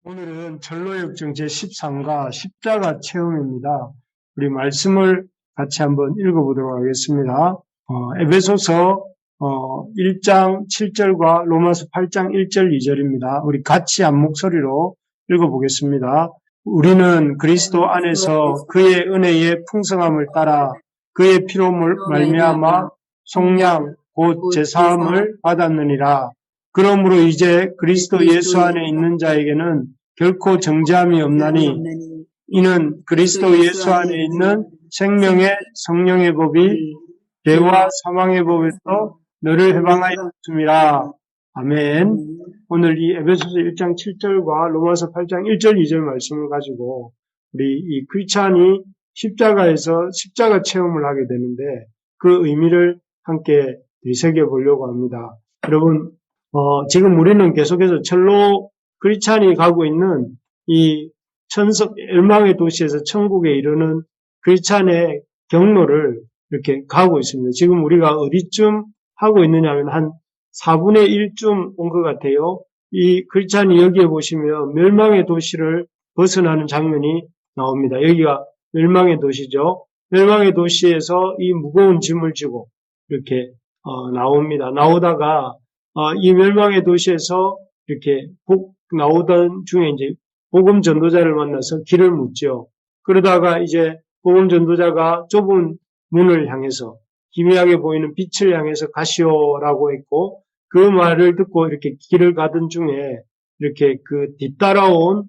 오늘은 전로역정 제13과 십자가 체험입니다. 우리 말씀을 같이 한번 읽어보도록 하겠습니다. 에베소서 1장 7절과 로마서 8장 1절 2절입니다. 우리 같이 한 목소리로 읽어보겠습니다. 우리는 그리스도 안에서 그의 은혜의 풍성함을 따라 그의 피로 말미암아 속량 곧 제사함을 받았느니라. 그러므로 이제 그리스도 예수 안에 있는 자에게는 결코 정죄함이 없나니 이는 그리스도 예수 안에 있는 생명의 성령의 법이 죄와 사망의 법에서 너를 해방하였음이라. 아멘. 오늘 이 에베소서 1장 7절과 로마서 8장 1절 2절 말씀을 가지고 우리 이 크리스찬이 십자가에서 십자가 체험을 하게 되는데 그 의미를 함께 되새겨 보려고 합니다. 여러분, 지금 우리는 계속해서 철로 크리스찬이 가고 있는 이 멸망의 도시에서 천국에 이르는 크리스찬의 경로를 이렇게 가고 있습니다. 지금 우리가 어디쯤 하고 있느냐 하면 한 4분의 1쯤 온 것 같아요. 이 크리스찬이 여기에 보시면 멸망의 도시를 벗어나는 장면이 나옵니다. 여기가 멸망의 도시죠. 멸망의 도시에서 이 무거운 짐을 지고 이렇게 나옵니다. 나오다가 이 멸망의 도시에서 이렇게 나오던 중에 이제 복음 전도자를 만나서 길을 묻죠. 그러다가 이제 복음 전도자가 좁은 문을 향해서 희미하게 보이는 빛을 향해서 가시오라고 했고 그 말을 듣고 이렇게 길을 가던 중에 이렇게 그 뒤따라온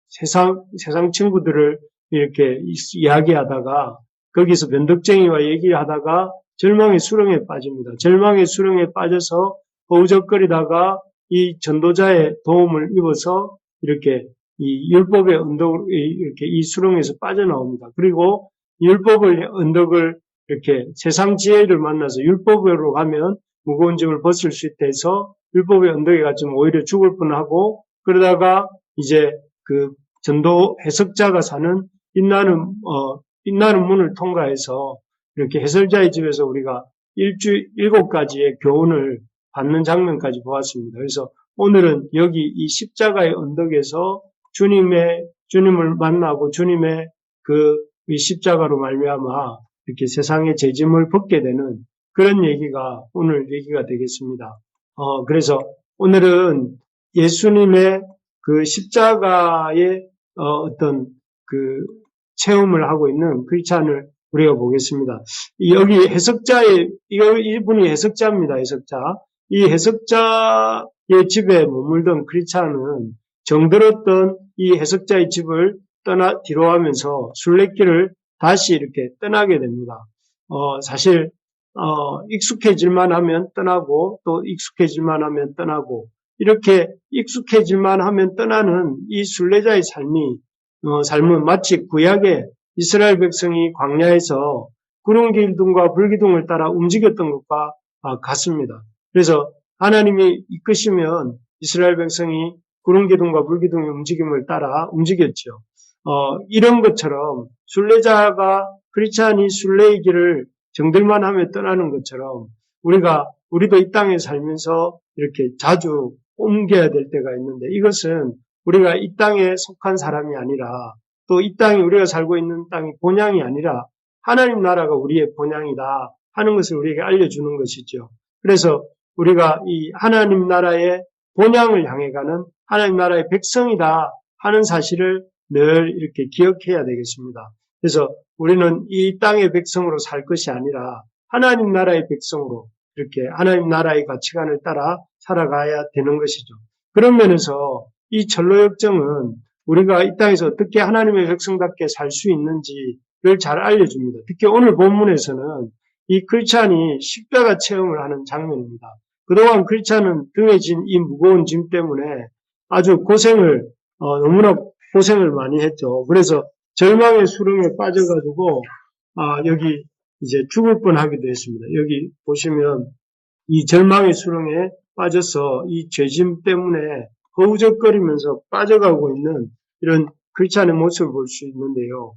세상 친구들을 이렇게 이야기하다가 거기서 변덕쟁이와 얘기를 하다가 절망의 수렁에 빠집니다. 절망의 수렁에 빠져서 허우적거리다가 이 전도자의 도움을 입어서 이렇게 이 율법의 이렇게 이 수렁에서 빠져나옵니다. 그리고 율법의 언덕을 이렇게 세상 지혜를 만나서 율법으로 가면 무거운 짐을 벗을 수 있다 해서 율법의 언덕에 갇히면 오히려 죽을 뻔하고 그러다가 이제 그 전도 해석자가 사는 빛나는 문을 통과해서 이렇게 해설자의 집에서 우리가 7가지의 교훈을 받는 장면까지 보았습니다. 그래서 오늘은 여기 이 십자가의 언덕에서 주님을 만나고 주님의 이 십자가로 말미암아 이렇게 세상의 죄짐을 벗게 되는 그런 얘기가 오늘 얘기가 되겠습니다. 그래서 오늘은 예수님의 그 십자가의 어떤 그 체험을 하고 있는 크리스찬을 우리가 보겠습니다. 여기 이분이 해석자입니다. 해석자. 이 해석자의 집에 머물던 크리스찬은 정들었던 이 해석자의 집을 뒤로 하면서 순례길을 다시 이렇게 떠나게 됩니다. 사실 익숙해질만 하면 떠나고 또 익숙해질만 하면 떠나고 이렇게 익숙해질만 하면 떠나는 이 순례자의 삶은 마치 구약의 이스라엘 백성이 광야에서 구름기둥과 불기둥을 따라 움직였던 것과 같습니다. 그래서 하나님이 이끄시면 이스라엘 백성이 구름기둥과 불기둥의 움직임을 따라 움직였죠. 이런 것처럼 크리스찬이 순례의 길을 정들만 하며 떠나는 것처럼 우리도 이 땅에 살면서 이렇게 자주 옮겨야 될 때가 있는데 이것은 우리가 이 땅에 속한 사람이 아니라 또 이 땅이 우리가 살고 있는 땅이 본향이 아니라 하나님 나라가 우리의 본향이다 하는 것을 우리에게 알려주는 것이죠. 그래서 우리가 이 하나님 나라의 본향을 향해 가는 하나님 나라의 백성이다 하는 사실을 늘 이렇게 기억해야 되겠습니다. 그래서 우리는 이 땅의 백성으로 살 것이 아니라 하나님 나라의 백성으로 이렇게 하나님 나라의 가치관을 따라 살아가야 되는 것이죠. 그런 면에서 이 전로역정은 우리가 이 땅에서 어떻게 하나님의 백성답게 살 수 있는지를 잘 알려줍니다. 특히 오늘 본문에서는 이 크리스찬이 십자가 체험을 하는 장면입니다. 그동안 크리스찬은 등에 진 이 무거운 짐 때문에 아주 너무나 고생을 많이 했죠. 그래서 절망의 수렁에 빠져가지고 여기 이제 죽을 뻔하기도 했습니다. 여기 보시면 이 절망의 수렁에 빠져서 이 죄짐 때문에 허우적거리면서 빠져가고 있는 이런 크리스찬의 모습을 볼 수 있는데요.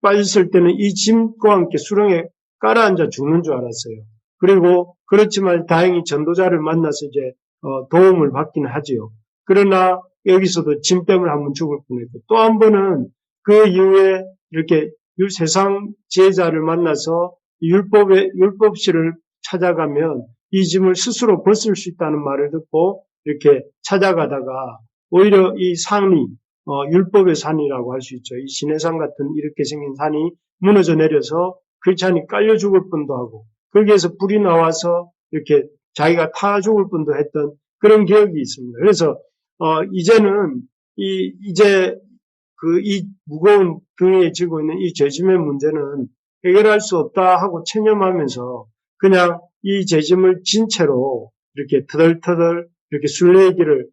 빠졌을 때는 이 짐과 함께 수렁에 깔아앉아 죽는 줄 알았어요. 그리고 그렇지만 다행히 전도자를 만나서 이제 도움을 받긴 하지요. 그러나 여기서도 짐 때문에 한번 죽을 뻔했고 또 한 번은 그 이후에 이렇게 세상 지혜자를 만나서 율법시를 찾아가면 이 짐을 스스로 벗을 수 있다는 말을 듣고 이렇게 찾아가다가 오히려 이 산이 율법의 산이라고 할 수 있죠. 이 시내산 같은 이렇게 생긴 산이 무너져 내려서 크리스찬이 깔려 죽을 뻔도 하고 거기에서 불이 나와서 이렇게 자기가 타 죽을 뻔도 했던 그런 기억이 있습니다. 그래서 이제는 이제 이 무거운 등에 지고 있는 이 죄짐의 문제는 해결할 수 없다 하고 체념하면서 그냥 이 죄짐을 진 채로 이렇게 터덜터덜 이렇게 순례길을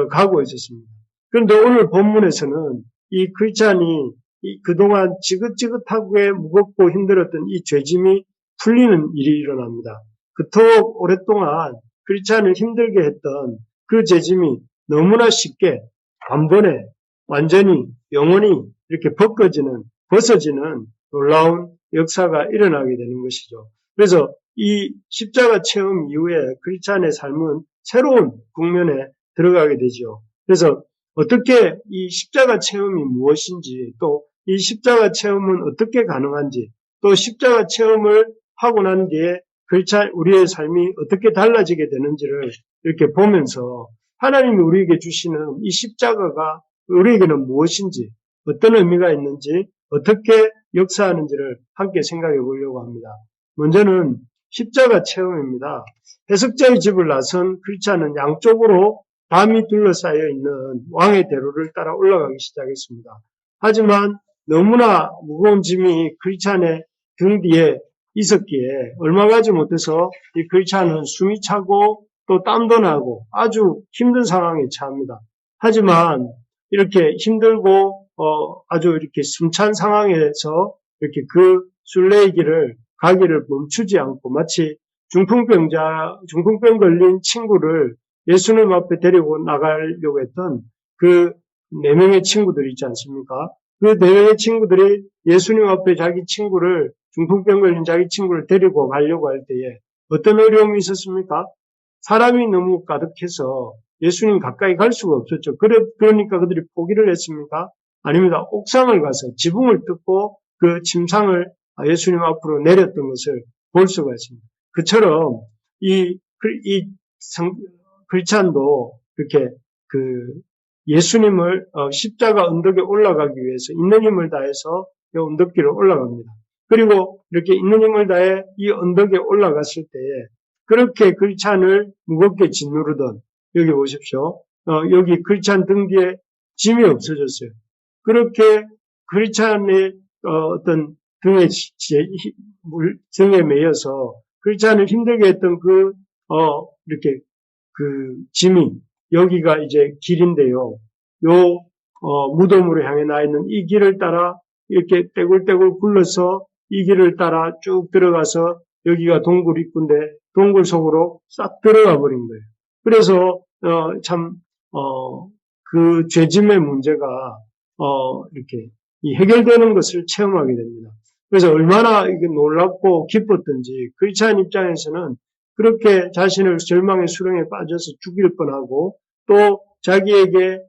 가고 있었습니다. 그런데 오늘 본문에서는 이 크리스찬이 그동안 지긋지긋하게 무겁고 힘들었던 이 죄짐이 풀리는 일이 일어납니다. 그토록 오랫동안 크리스찬을 힘들게 했던 그 죄짐이 너무나 쉽게 단번에 완전히 영원히 이렇게 벗어지는 놀라운 역사가 일어나게 되는 것이죠. 그래서 이 십자가 체험 이후에 크리스찬의 삶은 새로운 국면에 들어가게 되죠. 그래서 어떻게 이 십자가 체험이 무엇인지 또 이 십자가 체험은 어떻게 가능한지 또 십자가 체험을 하고 난 뒤에 우리의 삶이 어떻게 달라지게 되는지를 이렇게 보면서 하나님이 우리에게 주시는 이 십자가가 우리에게는 무엇인지 어떤 의미가 있는지 어떻게 역사하는지를 함께 생각해 보려고 합니다. 먼저는 십자가 체험입니다. 해석자의 집을 나선 크리스찬은 양쪽으로 담이 둘러싸여 있는 왕의 대로를 따라 올라가기 시작했습니다. 하지만 너무나 무거운 짐이 크리스찬의 등 뒤에 있었기에 얼마 가지 못해서 이 크리스찬은 숨이 차고 또 땀도 나고 아주 힘든 상황에 처합니다. 하지만 이렇게 힘들고 아주 이렇게 숨찬 상황에서 이렇게 그 순례의 길을 가기를 멈추지 않고 마치 중풍병 걸린 친구를 예수님 앞에 데리고 나가려고 했던 그 4명의 친구들이 있지 않습니까? 그 4명의 친구들이 예수님 앞에 중풍병 걸린 자기 친구를 데리고 가려고 할 때에 어떤 어려움이 있었습니까? 사람이 너무 가득해서 예수님 가까이 갈 수가 없었죠. 그러니까 그들이 포기를 했습니까? 아닙니다. 옥상을 가서 지붕을 뜯고 그 침상을 예수님 앞으로 내렸던 것을 볼 수가 있습니다. 그처럼 이 크리스찬도 이렇게 예수님을 십자가 언덕에 올라가기 위해서 있는 힘을 다해서 이 언덕길을 올라갑니다. 그리고 이렇게 있는 힘을 다해 이 언덕에 올라갔을 때에 그렇게 크리스찬을 무겁게 짓누르던 여기 보십시오. 여기 크리스찬 등 뒤에 짐이 없어졌어요. 그렇게 크리스찬의 어떤 등에 매여서 크리스찬을 힘들게 했던 이렇게 짐이 여기가 이제 길인데요. 무덤으로 향해 나 있는 이 길을 따라 이렇게 떼굴떼굴 굴러서 이 길을 따라 쭉 들어가서 여기가 동굴 입구인데 동굴 속으로 싹 들어가 버린 거예요. 그래서 그 죄짐의 문제가 이렇게 해결되는 것을 체험하게 됩니다. 그래서 얼마나 이게 놀랍고 기뻤던지 크리스찬 입장에서는 그렇게 자신을 절망의 수렁에 빠져서 죽일 뻔하고 또 자기에게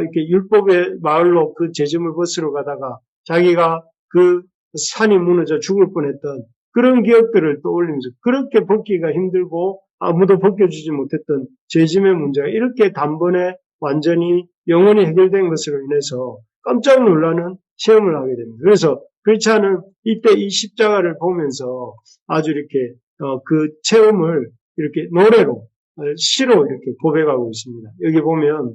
이렇게 율법의 마을로 그 죄짐을 벗으러 가다가 자기가 그 산이 무너져 죽을 뻔했던 그런 기억들을 떠올리면서 그렇게 벗기가 힘들고 아무도 벗겨주지 못했던 죄짐의 문제가 이렇게 단번에 완전히 영원히 해결된 것으로 인해서 깜짝 놀라는 체험을 하게 됩니다. 그래서 크리스찬은 이때 이 십자가를 보면서 아주 이렇게 그 체험을 이렇게 노래로 시로 이렇게 고백하고 있습니다. 여기 보면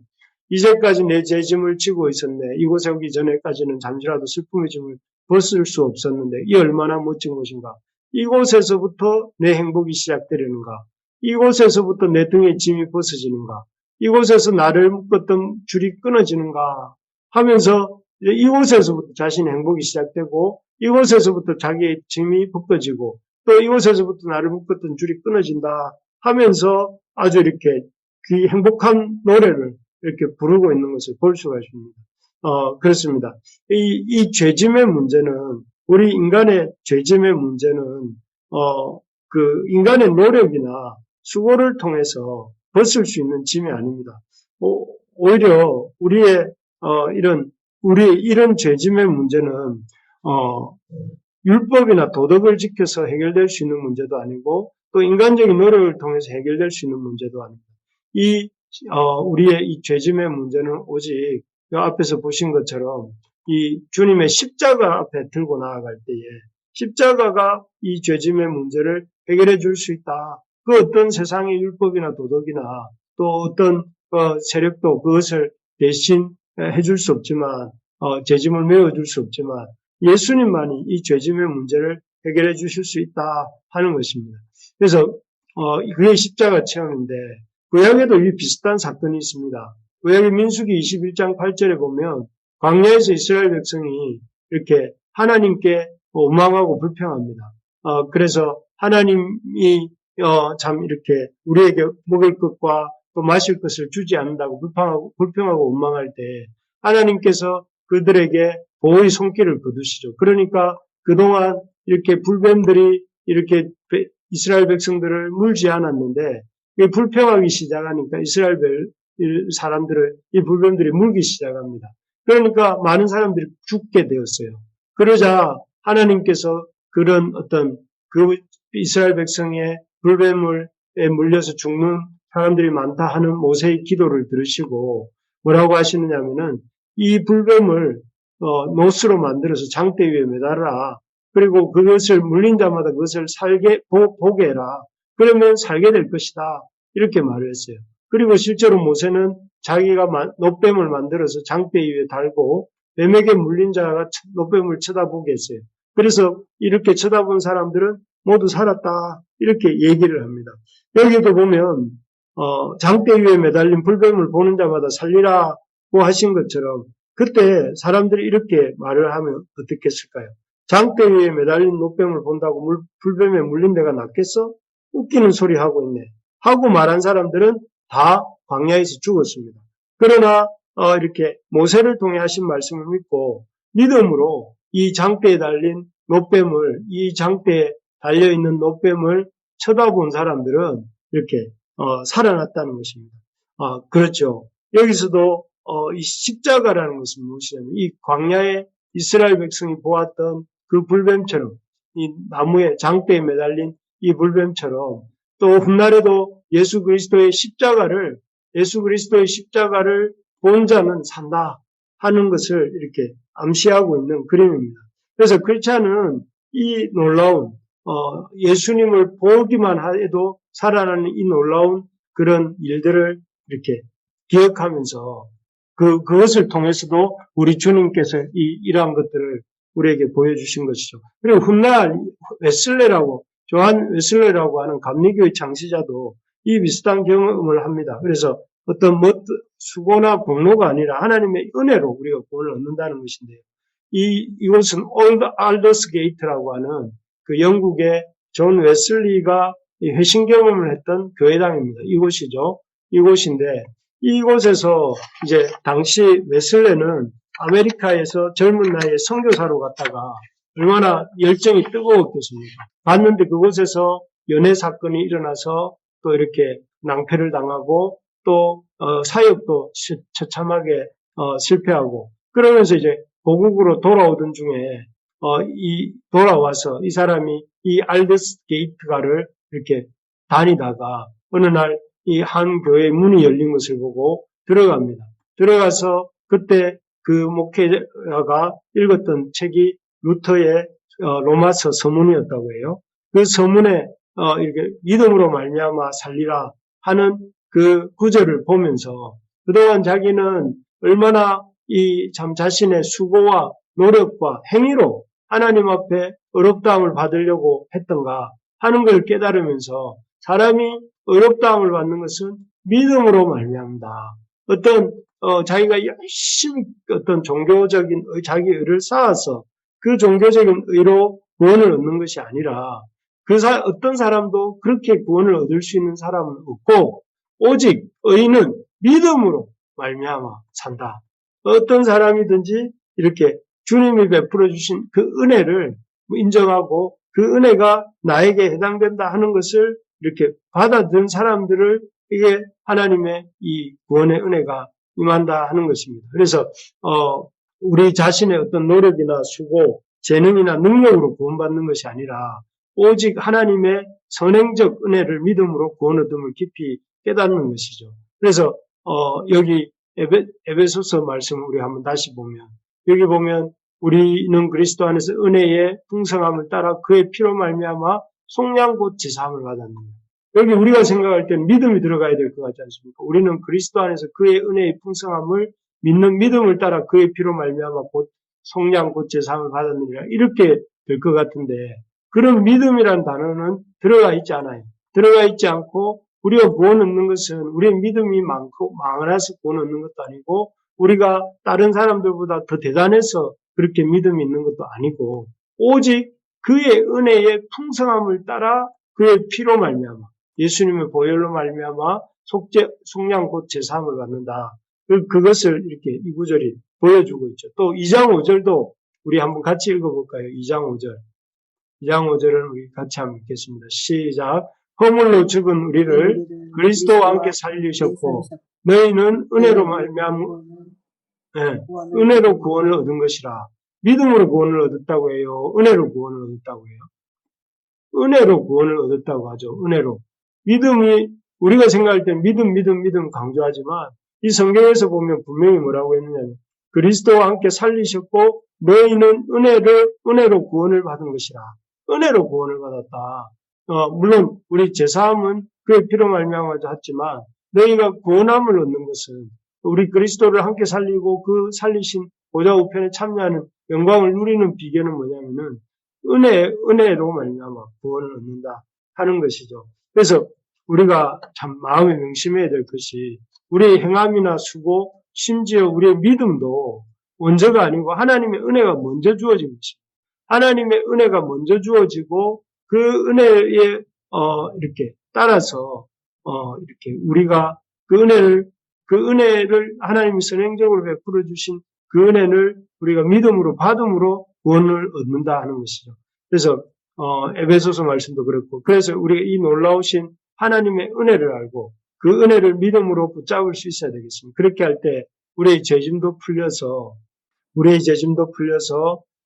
이제까지 내 죄짐을 지고 있었네. 이곳에 오기 전에까지는 잠시라도 슬픔의 짐을 벗을 수 없었는데 이 얼마나 멋진 곳인가. 이곳에서부터 내 행복이 시작되려는가. 이곳에서부터 내 등의 짐이 벗어지는가. 이곳에서 나를 묶었던 줄이 끊어지는가 하면서 이곳에서부터 자신의 행복이 시작되고 이곳에서부터 자기의 짐이 벗겨지고 또 이곳에서부터 나를 묶었던 줄이 끊어진다 하면서 아주 이렇게 그 행복한 노래를 이렇게 부르고 있는 것을 볼 수가 있습니다. 그렇습니다. 이 죄짐의 문제는 우리 인간의 죄짐의 문제는 인간의 노력이나 수고를 통해서 벗을 수 있는 짐이 아닙니다. 오히려 우리의 이런 죄짐의 문제는 율법이나 도덕을 지켜서 해결될 수 있는 문제도 아니고 또 인간적인 노력을 통해서 해결될 수 있는 문제도 아닙니다. 우리의 이 죄짐의 문제는 오직 앞에서 보신 것처럼 이 주님의 십자가 앞에 들고 나아갈 때에 십자가가 이 죄짐의 문제를 해결해 줄 수 있다. 그 어떤 세상의 율법이나 도덕이나 또 어떤 세력도 그것을 대신 해줄 수 없지만 죄짐을 메워줄 수 없지만 예수님만이 이 죄짐의 문제를 해결해 주실 수 있다 하는 것입니다. 그래서 그게 십자가 체험인데 구약에도 이 비슷한 사건이 있습니다. 구약의 민수기 21장 8절에 보면 광야에서 이스라엘 백성이 이렇게 하나님께 원망하고 불평합니다. 그래서 하나님이 참 이렇게 우리에게 먹을 것과 또 마실 것을 주지 않는다고 불평하고 원망할 때 하나님께서 그들에게 보호의 손길을 거두시죠. 그러니까 그동안 이렇게 불뱀들이 이렇게 이스라엘 백성들을 물지 않았는데 불평하기 시작하니까 이스라엘 사람들을 이 불뱀들이 물기 시작합니다. 그러니까 많은 사람들이 죽게 되었어요. 그러자 하나님께서 그런 어떤 그 이스라엘 백성의 불뱀에 물려서 죽는 사람들이 많다 하는 모세의 기도를 들으시고 뭐라고 하시느냐면은 이 불뱀을 노스로 만들어서 장대 위에 매달아. 그리고 그것을 물린 자마다 그것을 보게 해라. 그러면 살게 될 것이다. 이렇게 말을 했어요. 그리고 실제로 모세는 자기가 놋뱀을 만들어서 장대 위에 달고 뱀에게 물린 자가 놋뱀을 쳐다보게 했어요. 그래서 이렇게 쳐다본 사람들은 모두 살았다. 이렇게 얘기를 합니다. 여기도 보면 장대 위에 매달린 불뱀을 보는 자마다 살리라고 하신 것처럼 그때 사람들이 이렇게 말을 하면 어떻겠을까요? 장대 위에 매달린 놋뱀을 본다고 불뱀에 물린 데가 낫겠어? 웃기는 소리 하고 있네. 하고 말한 사람들은 다 광야에서 죽었습니다. 그러나 이렇게 모세를 통해 하신 말씀을 믿고 믿음으로 이 장대에 달린 놋뱀을 이 장대에 달려있는 놋뱀을 쳐다본 사람들은 이렇게 살아났다는 것입니다. 그렇죠. 여기서도 이 십자가라는 것은 무엇이냐면 이 광야에 이스라엘 백성이 보았던 그 불뱀처럼 이 나무에 장대에 매달린 이 불뱀처럼 또 훗날에도 예수 그리스도의 십자가를 본 자는 산다 하는 것을 이렇게 암시하고 있는 그림입니다. 그래서 크리스찬은 이 놀라운 예수님을 보기만 해도 살아나는 이 놀라운 그런 일들을 이렇게 기억하면서 그것을 통해서도 우리 주님께서 이러한 것들을 우리에게 보여주신 것이죠. 그리고 훗날 조한 웨슬레라고 하는 감리교의 창시자도 이 비슷한 경험을 합니다. 그래서 어떤 수고나 공로가 아니라 하나님의 은혜로 우리가 구원을 얻는다는 것인데요. 이곳은 올드 알더스 게이트라고 하는 그 영국의 존 웨슬리가 회심 경험을 했던 교회당입니다. 이곳이죠. 이곳인데 이곳에서 이제 당시 웨슬레는 아메리카에서 젊은 나이에 선교사로 갔다가 얼마나 열정이 뜨거웠겠습니까? 봤는데 그곳에서 연애 사건이 일어나서 또 이렇게 낭패를 당하고 또 사역도 처참하게 실패하고 그러면서 이제 고국으로 돌아오던 중에 돌아와서 이 사람이 이 알더스 게이트가를 이렇게 다니다가 어느 날 이 한 교회 문이 열린 것을 보고 들어갑니다. 들어가서 그때 그 목회자가 읽었던 책이 루터의 로마서 서문이었다고 해요. 그 서문에 이렇게 믿음으로 말미암아 살리라 하는 그 구절을 보면서 그동안 자기는 얼마나 이 참 자신의 수고와 노력과 행위로 하나님 앞에 의롭다함을 받으려고 했던가 하는 걸 깨달으면서 사람이 의롭다함을 받는 것은 믿음으로 말미암다. 어떤 자기가 열심히 어떤 종교적인 자기 의를 쌓아서 그 종교적인 의로 구원을 얻는 것이 아니라 어떤 사람도 그렇게 구원을 얻을 수 있는 사람은 없고 오직 의인은 믿음으로 말미암아 산다. 어떤 사람이든지 이렇게 주님이 베풀어 주신 그 은혜를 인정하고 그 은혜가 나에게 해당된다 하는 것을 이렇게 받아들인 사람들을 이게 하나님의 이 구원의 은혜가 임한다 하는 것입니다. 그래서 우리 자신의 어떤 노력이나 수고, 재능이나 능력으로 구원받는 것이 아니라 오직 하나님의 선행적 은혜를 믿음으로 구원 얻음을 깊이 깨닫는 것이죠. 그래서 여기 에베소서 말씀을 우리 한번 다시 보면, 여기 보면 우리는 그리스도 안에서 은혜의 풍성함을 따라 그의 피로 말미암아 속량 곧 제사함을 받았느니라. 여기 우리가 생각할 때는 믿음이 들어가야 될 것 같지 않습니까? 우리는 그리스도 안에서 그의 은혜의 풍성함을 믿는 믿음을 따라 그의 피로 말미암아 곧 속량 곧 제사함을 받았느니라. 이렇게 될 것 같은데, 그런 믿음이란 단어는 들어가 있지 않아요. 들어가 있지 않고 우리가 구원 얻는 것은 우리의 믿음이 많아서 구원 얻는 것도 아니고, 우리가 다른 사람들보다 더 대단해서 그렇게 믿음이 있는 것도 아니고, 오직 그의 은혜의 풍성함을 따라 그의 피로 말미암아, 예수님의 보혈로 말미암아 속량 곧 제사함을 받는다. 그것을 이렇게 이 구절이 보여주고 있죠. 또 2장 5절도 우리 한번 같이 읽어볼까요? 2장 5절. 2장 5절은 우리 같이 한번 읽겠습니다. 시작. 허물로 죽은 우리를 그리스도와 함께 살리셨고 너희는 은혜로 말미암아 은혜로 구원을 얻은 것이라. 믿음으로 구원을 얻었다고 해요? 은혜로 구원을 얻었다고 해요? 은혜로 구원을 얻었다고 하죠. 은혜로. 믿음이, 우리가 생각할 때 믿음 강조하지만 이 성경에서 보면 분명히 뭐라고 했느냐면 그리스도와 함께 살리셨고 너희는 은혜로 구원을 받은 것이라. 은혜로 구원을 받았다. 물론 우리 제사함은 그의 피로 말미암아 했지만 너희가 구원함을 얻는 것은 우리 그리스도를 함께 살리고 그 살리신 보좌 우편에 참여하는 영광을 누리는 비결은 뭐냐면은 은혜로 말미암아 구원을 얻는다 하는 것이죠. 그래서 우리가 참 마음에 명심해야 될 것이 우리의 행함이나 수고, 심지어 우리의 믿음도 원저가 아니고 하나님의 은혜가 먼저 주어진 것입니다. 하나님의 은혜가 먼저 주어지고 그 은혜에 이렇게 따라서 이렇게 우리가 그 은혜를 하나님이 선행적으로 베풀어 주신 그 은혜를 우리가 믿음으로 받음으로 구원을 얻는다 하는 것이죠. 그래서 에베소서 말씀도 그렇고, 그래서 우리가 이 놀라우신 하나님의 은혜를 알고 그 은혜를 믿음으로 붙잡을 수 있어야 되겠습니다. 그렇게 할 때 우리의 죄짐도 풀려서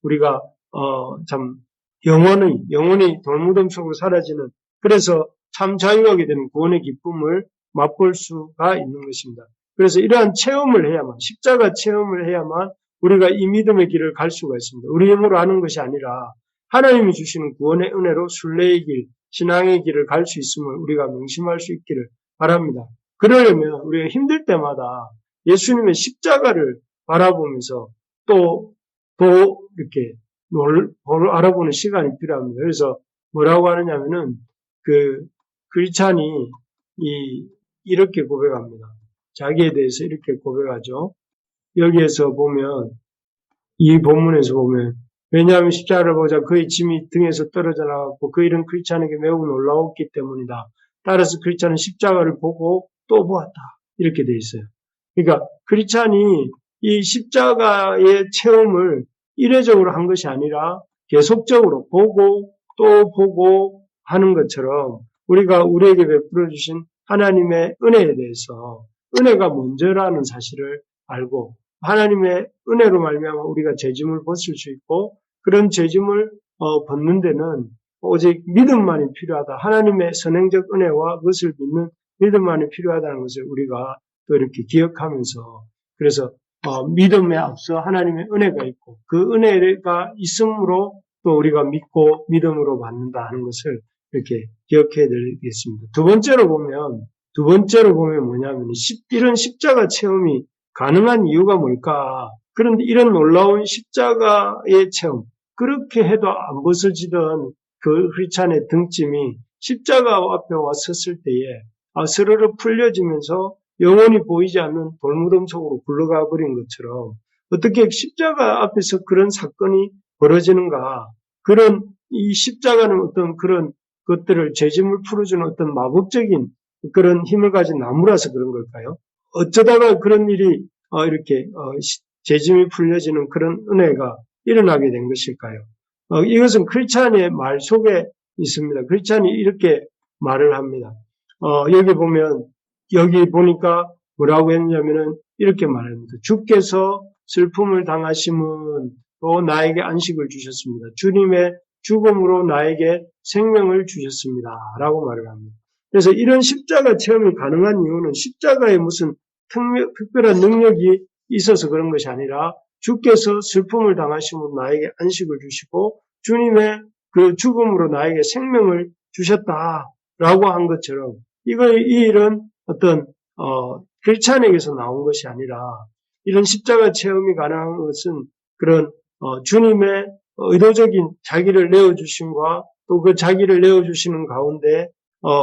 우리가 참 영원히 돌무덤 속으로 사라지는, 그래서 참 자유하게 되는 구원의 기쁨을 맛볼 수가 있는 것입니다. 그래서 이러한 체험을 해야만, 십자가 체험을 해야만 우리가 이 믿음의 길을 갈 수가 있습니다. 우리 힘으로 하는 것이 아니라 하나님이 주시는 구원의 은혜로 순례의 길, 신앙의 길을 갈 수 있음을 우리가 명심할 수 있기를 바랍니다. 그러려면 우리가 힘들 때마다 예수님의 십자가를 바라보면서 또 이렇게 알아보는 시간이 필요합니다. 그래서 뭐라고 하느냐면은 크리스찬이 이렇게 고백합니다. 자기에 대해서 이렇게 고백하죠. 여기에서 보면, 이 본문에서 보면, 왜냐하면 십자가를 보자 그의 짐이 등에서 떨어져 나갔고 그 일은 크리스찬에게 매우 놀라웠기 때문이다. 따라서 크리스찬은 십자가를 보고 또 보았다. 이렇게 돼 있어요. 그러니까 크리스찬이 이 십자가의 체험을 이례적으로 한 것이 아니라 계속적으로 보고 또 보고 하는 것처럼 우리가 우리에게 베풀어 주신 하나님의 은혜에 대해서 은혜가 먼저라는 사실을 알고 하나님의 은혜로 말미암아 우리가 죄짐을 벗을 수 있고 그런 죄짐을 벗는 데는 오직 믿음만이 필요하다. 하나님의 선행적 은혜와 그것을 믿는 믿음만이 필요하다는 것을 우리가 또 이렇게 기억하면서, 그래서 믿음에 앞서 하나님의 은혜가 있고 그 은혜가 있으므로 또 우리가 믿고 믿음으로 받는다 하는 것을 이렇게 기억해야 되겠습니다. 두 번째로 보면 뭐냐면 이런 십자가 체험이 가능한 이유가 뭘까? 그런데 이런 놀라운 십자가의 체험, 그렇게 해도 안 벗어지던 그 크리스찬의 등짐이 십자가 앞에 와 섰을 때에 스르르 풀려지면서 영원히 보이지 않는 돌무덤 속으로 굴러가 버린 것처럼 어떻게 십자가 앞에서 그런 사건이 벌어지는가? 이 십자가는 어떤 그런 것들을 죄짐을 풀어주는 어떤 마법적인 그런 힘을 가진 나무라서 그런 걸까요? 어쩌다가 그런 일이 이렇게 죄짐이 풀려지는 그런 은혜가 일어나게 된 것일까요? 이것은 크리스찬의 말 속에 있습니다. 크리스찬이 이렇게 말을 합니다. 여기 보면 여기 보니까 뭐라고 했냐면은 이렇게 말합니다. 주께서 슬픔을 당하심은 또 나에게 안식을 주셨습니다. 주님의 죽음으로 나에게 생명을 주셨습니다. 라고 말을 합니다. 그래서 이런 십자가 체험이 가능한 이유는 십자가에 무슨 특별한 능력이 있어서 그런 것이 아니라 주께서 슬픔을 당하심으로 나에게 안식을 주시고 주님의 그 죽음으로 나에게 생명을 주셨다라고 한 것처럼 이 일은 어떤 크리스찬에게서 나온 것이 아니라 이런 십자가 체험이 가능한 것은 그런 주님의 의도적인 자기를 내어주심과 또 그 자기를 내어주시는 가운데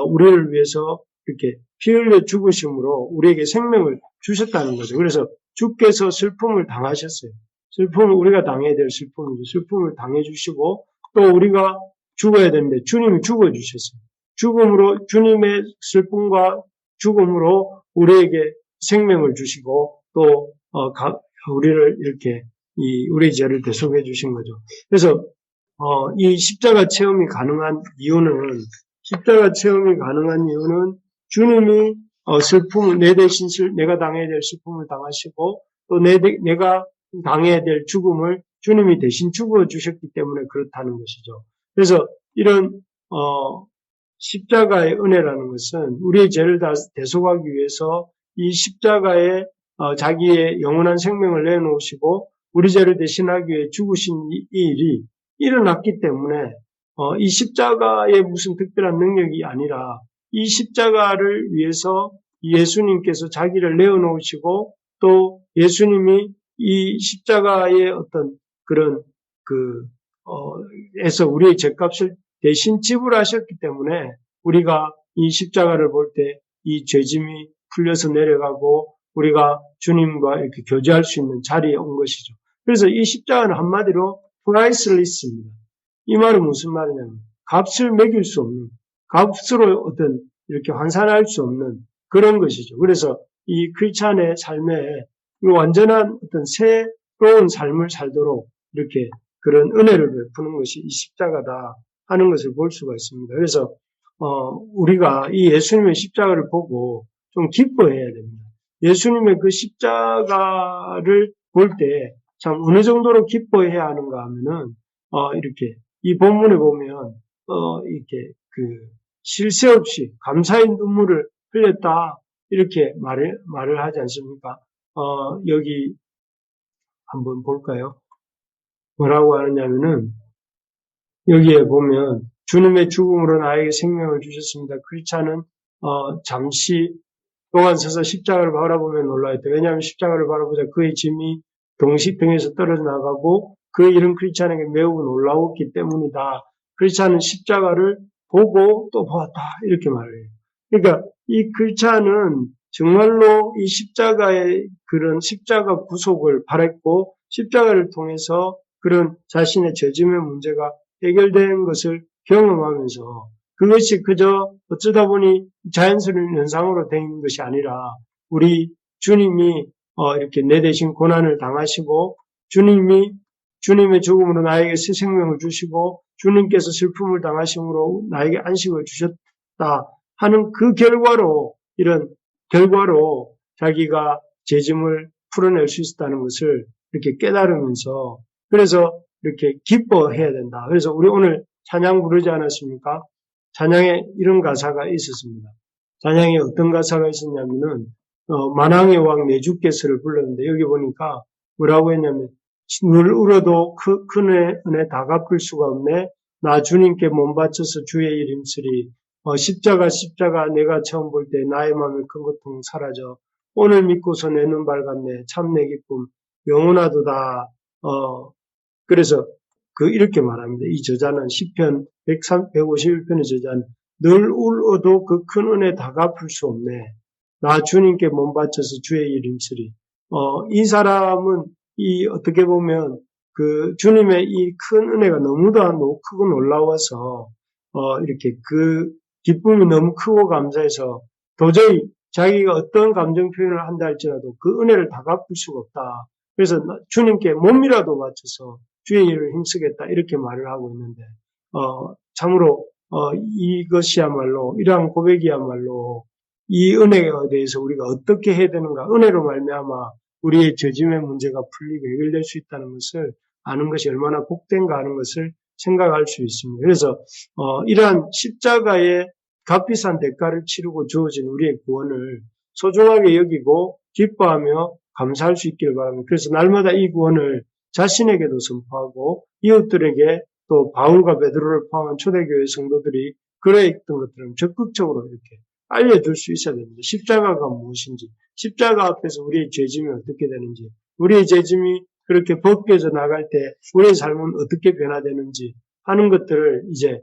우리를 위해서 이렇게 피 흘려 죽으심으로 우리에게 생명을 주셨다는 거죠. 그래서 주께서 슬픔을 당하셨어요. 슬픔을 우리가 당해야 될 슬픔이죠. 슬픔을 당해주시고 또 우리가 죽어야 되는데 주님이 죽어주셨어요. 죽음으로 주님의 슬픔과 죽음으로 우리에게 생명을 주시고 또 우리를 이렇게 우리의 죄를 대속해 주신 거죠. 그래서 이 십자가 체험이 가능한 이유는 주님이 슬픔을 내 대신 내가 당해야 될 슬픔을 당하시고 또 내가 당해야 될 죽음을 주님이 대신 죽어 주셨기 때문에 그렇다는 것이죠. 그래서 이런 십자가의 은혜라는 것은 우리의 죄를 다 대속하기 위해서 이 십자가에 자기의 영원한 생명을 내놓으시고 우리 죄를 대신하기 위해 죽으신 이 일이 일어났기 때문에 이 십자가의 무슨 특별한 능력이 아니라 이 십자가를 위해서 예수님께서 자기를 내어놓으시고 또 예수님이 이 십자가의 어떤 그런 에서 우리의 죄값을 대신 지불하셨기 때문에 우리가 이 십자가를 볼 때 이 죄짐이 풀려서 내려가고 우리가 주님과 이렇게 교제할 수 있는 자리에 온 것이죠. 그래서 이 십자가는 한마디로 priceless입니다. 이 말은 무슨 말이냐면 값을 매길 수 없는, 값으로 어떤 이렇게 환산할 수 없는 그런 것이죠. 그래서 이 크리스찬의 삶에 완전한 어떤 새로운 삶을 살도록 이렇게 그런 은혜를 베푸는 것이 이 십자가다 하는 것을 볼 수가 있습니다. 그래서 우리가 이 예수님의 십자가를 보고 좀 기뻐해야 됩니다. 예수님의 그 십자가를 볼 때 참 어느 정도로 기뻐해야 하는가 하면은 이렇게 이 본문에 보면 이렇게 쉴 새 없이 감사의 눈물을 흘렸다 이렇게 말을 하지 않습니까? 여기 한번 볼까요? 뭐라고 하느냐면은 여기에 보면 주님의 죽음으로 나에게 생명을 주셨습니다. 크리스찬은 잠시 동안 서서 십자가를 바라보며 놀라야 돼. 왜냐하면 십자가를 바라보자 그의 짐이 등에서 떨어져 나가고 그 일은 크리스찬에게 매우 놀라웠기 때문이다. 크리스찬은 십자가를 보고 또 보았다 이렇게 말해요. 그러니까 이 크리스찬은 정말로 이 십자가의 그런 십자가 구속을 바랐고 십자가를 통해서 그런 자신의 죄짐의 문제가 해결된 것을 경험하면서 그것이 그저 어쩌다 보니 자연스러운 현상으로 된 것이 아니라 우리 주님이 이렇게 내 대신 고난을 당하시고 주님의 죽음으로 나에게 새 생명을 주시고 주님께서 슬픔을 당하심으로 나에게 안식을 주셨다 하는 그 결과로 자기가 죄짐을 풀어낼 수 있었다는 것을 이렇게 깨달으면서 그래서 이렇게 기뻐해야 된다. 그래서 우리 오늘 찬양 부르지 않았습니까? 찬양에 이런 가사가 있었습니다. 찬양에 어떤 가사가 있었냐면은 만왕의 왕 내 주께서를 불렀는데 여기 보니까 뭐라고 했냐면 늘 울어도 큰 은혜 다 갚을 수가 없네. 나 주님께 몸 바쳐서 주의 일 힘쓰리. 십자가 내가 처음 볼 때 나의 마음의 큰 고통 사라져. 오늘 믿고서 내 눈 밝았네. 참 내 기쁨 영원하도다. 그래서 이렇게 말합니다. 이 저자는 시편 151편의 저자는 늘 울어도 그 큰 은혜 다 갚을 수 없네. 나 주님께 몸 바쳐서 주의 일 힘쓰리. 이 사람은 어떻게 보면 주님의 이 큰 은혜가 너무도 크고 놀라워서 이렇게 그 기쁨이 너무 크고 감사해서 도저히 자기가 어떤 감정 표현을 한다 할지라도 그 은혜를 다 갚을 수가 없다. 그래서 주님께 몸이라도 바쳐서 주의 일을 힘쓰겠다 이렇게 말을 하고 있는데 참으로 이것이야말로 이러한 고백이야말로 이 은혜에 대해서 우리가 어떻게 해야 되는가, 은혜로 말미암아 우리의 죄짐의 문제가 풀리고 해결될 수 있다는 것을 아는 것이 얼마나 복된가 하는 것을 생각할 수 있습니다. 그래서 이러한 십자가의 값비싼 대가를 치르고 주어진 우리의 구원을 소중하게 여기고 기뻐하며 감사할 수 있기를 바랍니다. 그래서 날마다 이 구원을 자신에게도 선포하고 이웃들에게 또 바울과 베드로를 포함한 초대교회 성도들이 그러했던 것들은 적극적으로 이렇게 알려줄 수 있어야 됩니다. 십자가가 무엇인지, 십자가 앞에서 우리의 죄짐이 어떻게 되는지, 우리의 죄짐이 그렇게 벗겨져 나갈 때 우리의 삶은 어떻게 변화되는지 하는 것들을 이제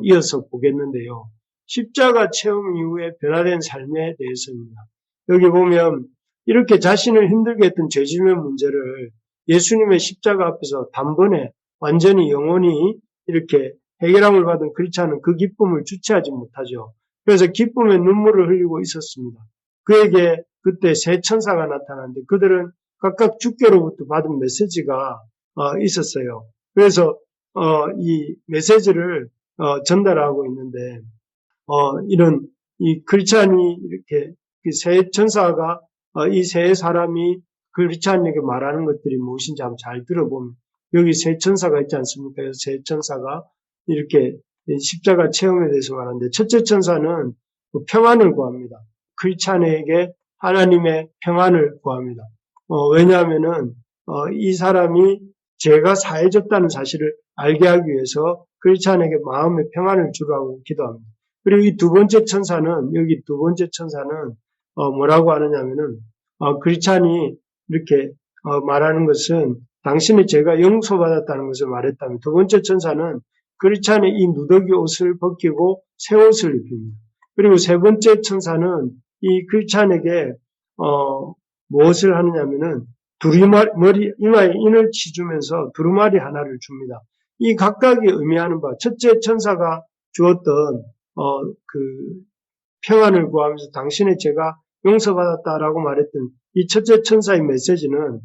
이어서 보겠는데요. 십자가 체험 이후에 변화된 삶에 대해서입니다. 여기 보면 이렇게 자신을 힘들게 했던 죄짐의 문제를 예수님의 십자가 앞에서 단번에 완전히 영원히 이렇게 해결함을 받은 크리스찬은 그 기쁨을 주체하지 못하죠. 그래서 기쁨의 눈물을 흘리고 있었습니다. 그에게 그때 세 천사가 나타났는데 그들은 각각 주께로부터 받은 메시지가 있었어요. 그래서 이 메시지를 전달하고 있는데 이런 이 크리스찬이 이렇게 세 천사가 이 세 사람이 크리스찬에게 말하는 것들이 무엇인지 한번 잘 들어보면 여기 세 천사가 있지 않습니까? 그래서 세 천사가 이렇게 십자가 체험에 대해서 말하는데 첫째 천사는 평안을 구합니다. 크리스찬에게 하나님의 평안을 구합니다. 왜냐하면은 이 사람이 죄가 사해졌다는 사실을 알게 하기 위해서 크리스찬에게 마음의 평안을 주라고 기도합니다. 그리고 이 두 번째 천사는 여기 두 번째 천사는 뭐라고 하느냐면은 크리스찬이 이렇게 말하는 것은 당신의 죄가 용서받았다는 것을 말했다면 두 번째 천사는 크리스찬의 이 누더기 옷을 벗기고 새 옷을 입힙니다. 그리고 세 번째 천사는 이 크리스찬에게 무엇을 하느냐면은 두루마리 이마에 인을 치주면서 두루마리 하나를 줍니다. 이 각각이 의미하는 바 첫째 천사가 주었던 그 평안을 구하면서 당신의 죄가 용서받았다라고 말했던 이 첫째 천사의 메시지는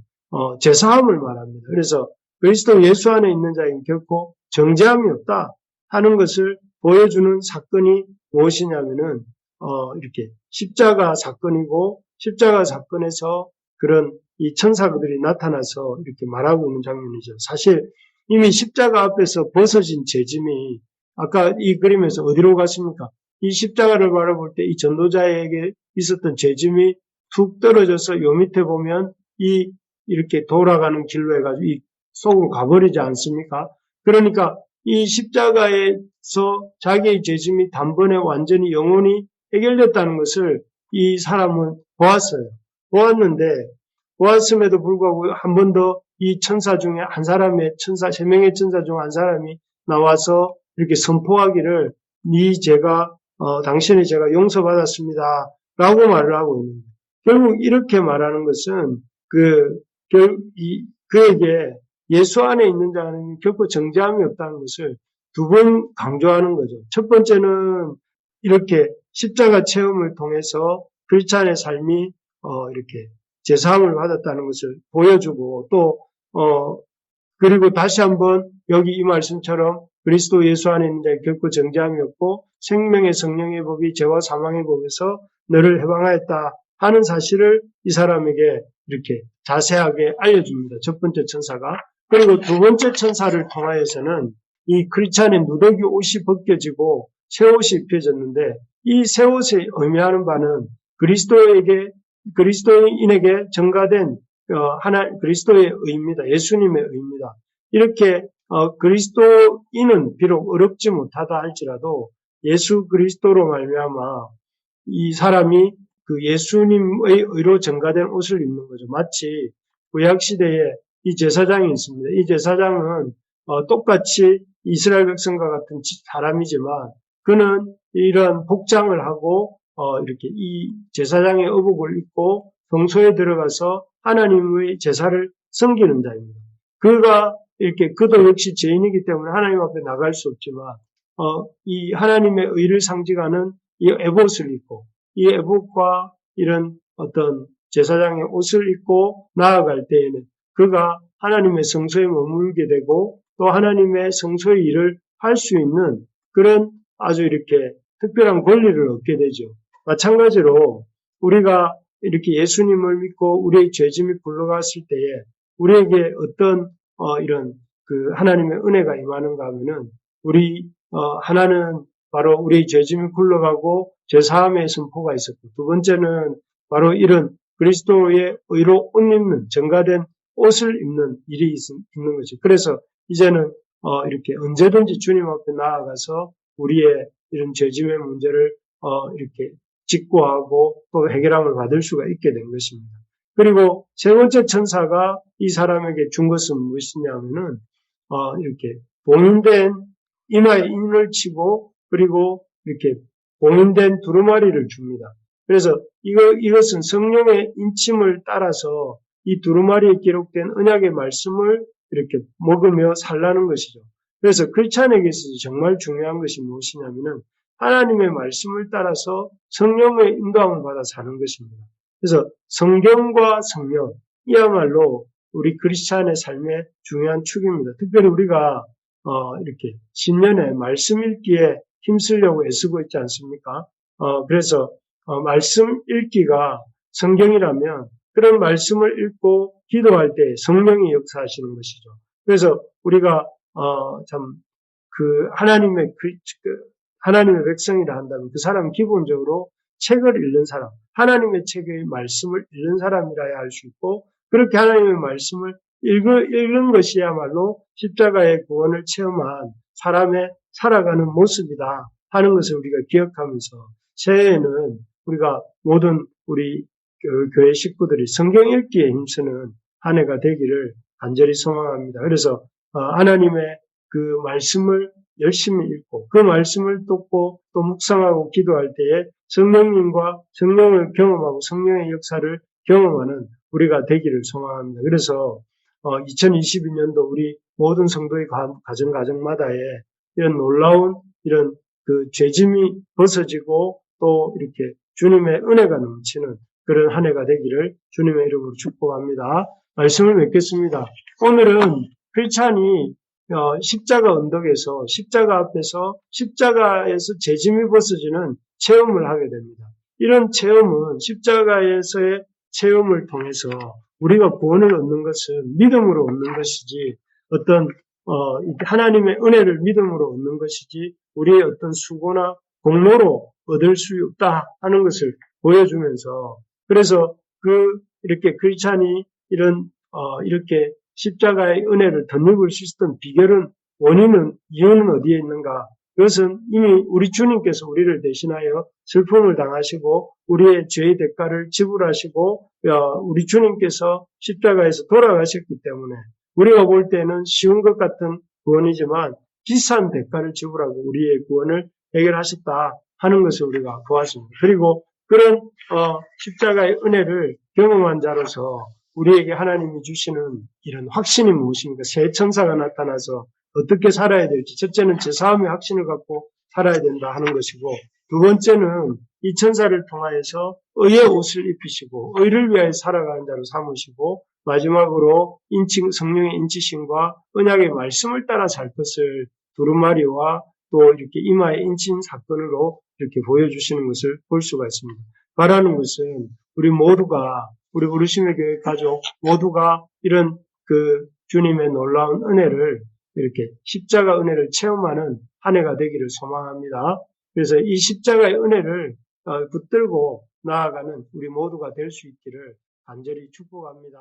죄사함을 말합니다. 그래서 그리스도 예수 안에 있는 자에게 결코 정죄함이 없다 하는 것을 보여주는 사건이 무엇이냐면은 이렇게 십자가 사건이고 십자가 사건에서 그런 이 천사들이 나타나서 이렇게 말하고 있는 장면이죠. 사실 이미 십자가 앞에서 벗어진 죄짐이 아까 이 그림에서 어디로 갔습니까? 이 십자가를 바라볼 때 이 전도자에게 있었던 죄짐이 툭 떨어져서 요 밑에 보면 이렇게 돌아가는 길로 해가지고 이 속으로 가버리지 않습니까? 그러니까 이 십자가에서 자기의 죄짐이 단번에 완전히 영원히 해결됐다는 것을 이 사람은 보았어요. 보았음에도 불구하고 한 번 더 이 천사 중에 한 사람의 천사, 세 명의 천사 중 한 사람이 나와서 이렇게 선포하기를 네 죄가 당신의 죄가 용서받았습니다. 라고 말을 하고 있는 거예요. 결국 이렇게 말하는 것은 그에게 예수 안에 있는 자는 결코 정죄함이 없다는 것을 두 번 강조하는 거죠. 첫 번째는 이렇게 십자가 체험을 통해서 크리스찬의 삶이 이렇게 제사함을 받았다는 것을 보여주고 또 그리고 다시 한번 여기 이 말씀처럼 그리스도 예수 안에 있는 자에 결코 정죄함이 없고 생명의 성령의 법이 죄와 사망의 법에서 너를 해방하였다 하는 사실을 이 사람에게 이렇게 자세하게 알려줍니다. 첫 번째 천사가. 그리고 두 번째 천사를 통하여서는 이 크리스찬의 누더기 옷이 벗겨지고 새 옷이 입혀졌는데 이 새 옷이 의미하는 바는 그리스도인에게 전가된 그리스도의 의입니다. 예수님의 의입니다. 이렇게 그리스도인은 비록 어렵지 못하다 할지라도 예수 그리스도로 말미암아 이 사람이 그 예수님의 의로 전가된 옷을 입는 거죠. 마치 구약 시대에 이 제사장이 있습니다. 이 제사장은 똑같이 이스라엘 백성과 같은 사람이지만 그는 이런 복장을 하고 이렇게 이 제사장의 의복을 입고 성소에 들어가서 하나님의 제사를 섬기는 자입니다. 그도 역시 죄인이기 때문에 하나님 앞에 나갈 수 없지만 이 하나님의 의를 상징하는 이 에봇을 입고 이 에봇과 이런 어떤 제사장의 옷을 입고 나아갈 때에는 그가 하나님의 성소에 머물게 되고 또 하나님의 성소의 일을 할 수 있는 그런 아주 이렇게 특별한 권리를 얻게 되죠. 마찬가지로 우리가 이렇게 예수님을 믿고 우리의 죄짐이 굴러갔을 때에 우리에게 어떤 이런 그 하나님의 은혜가 임하는가 하면은 우리 하나는 바로 우리의 죄짐이 굴러가고 죄사함의 선포가 있었고, 두 번째는 바로 이런 그리스도의 의로 옷 입는 정가된 옷을 입는 일이 있는 거죠. 그래서 이제는 이렇게 언제든지 주님 앞에 나아가서 우리의 이런 죄짐의 문제를 이렇게 직고하고 또 해결함을 받을 수가 있게 된 것입니다. 그리고 세 번째 천사가 이 사람에게 준 것은 무엇이냐면은 이렇게 봉인된 이마에 인을 치고 그리고 이렇게 봉인된 두루마리를 줍니다. 그래서 이것은 성령의 인침을 따라서 이 두루마리에 기록된 언약의 말씀을 이렇게 먹으며 살라는 것이죠. 그래서 크리스찬에게 있어서 정말 중요한 것이 무엇이냐면은 하나님의 말씀을 따라서 성령의 인도함을 받아 사는 것입니다. 그래서 성경과 성령, 이야말로 우리 크리스찬의 삶의 중요한 축입니다. 특별히 우리가 이렇게 신년에 말씀 읽기에 힘쓰려고 애쓰고 있지 않습니까? 그래서 말씀 읽기가 성경이라면 그런 말씀을 읽고 기도할 때 성령이 역사하시는 것이죠. 그래서 우리가 참 하나님의 백성이라 한다면 그 사람은 기본적으로 책을 읽는 사람, 하나님의 책의 말씀을 읽는 사람이라야 할 수 있고, 그렇게 하나님의 말씀을 읽는 것이야말로 십자가의 구원을 체험한 사람의 살아가는 모습이다 하는 것을 우리가 기억하면서 새해에는 우리가 모든 우리 교회 식구들이 성경 읽기에 힘쓰는 한 해가 되기를 간절히 소망합니다. 그래서 하나님의 그 말씀을 열심히 읽고 그 말씀을 듣고 또 묵상하고 기도할 때에 성령님과 성령을 경험하고 성령의 역사를 경험하는 우리가 되기를 소망합니다. 그래서 2022년도 우리 모든 성도의 가정마다에 이런 놀라운 이런 그 죄짐이 벗어지고 또 이렇게 주님의 은혜가 넘치는 그런 한 해가 되기를 주님의 이름으로 축복합니다. 말씀을 맺겠습니다. 오늘은 크리스찬이 십자가 언덕에서 십자가 앞에서 십자가에서 죄짐이 벗어지는 체험을 하게 됩니다. 이런 체험은 십자가에서의 체험을 통해서 우리가 구원을 얻는 것은 믿음으로 얻는 것이지 어떤 하나님의 은혜를 믿음으로 얻는 것이지 우리의 어떤 수고나 공로로 얻을 수 없다 하는 것을 보여주면서 그래서 이렇게 크리스찬이 이렇게 십자가의 은혜를 덧입을 수 있었던 비결은 이유는 어디에 있는가? 그것은 이미 우리 주님께서 우리를 대신하여 슬픔을 당하시고 우리의 죄의 대가를 지불하시고 우리 주님께서 십자가에서 돌아가셨기 때문에 우리가 볼 때는 쉬운 것 같은 구원이지만 비싼 대가를 지불하고 우리의 구원을 해결하셨다 하는 것을 우리가 보았습니다. 그리고 그런 십자가의 은혜를 경험한 자로서 우리에게 하나님이 주시는 이런 확신이 무엇인가? 새 천사가 나타나서 어떻게 살아야 될지. 첫째는 제사함의 확신을 갖고 살아야 된다 하는 것이고, 두 번째는 이 천사를 통하여서 의의 옷을 입히시고 의를 위하여 살아가는 자로 삼으시고, 마지막으로 성령의 인치심과 언약의 말씀을 따라 살 것을 두루마리와 또 이렇게 이마에 인친 사건으로 이렇게 보여주시는 것을 볼 수가 있습니다. 바라는 것은 우리 우르심의 교회 가족 모두가 이런 주님의 놀라운 은혜를 이렇게 십자가 은혜를 체험하는 한 해가 되기를 소망합니다. 그래서 이 십자가의 은혜를 붙들고 나아가는 우리 모두가 될 수 있기를 간절히 축복합니다.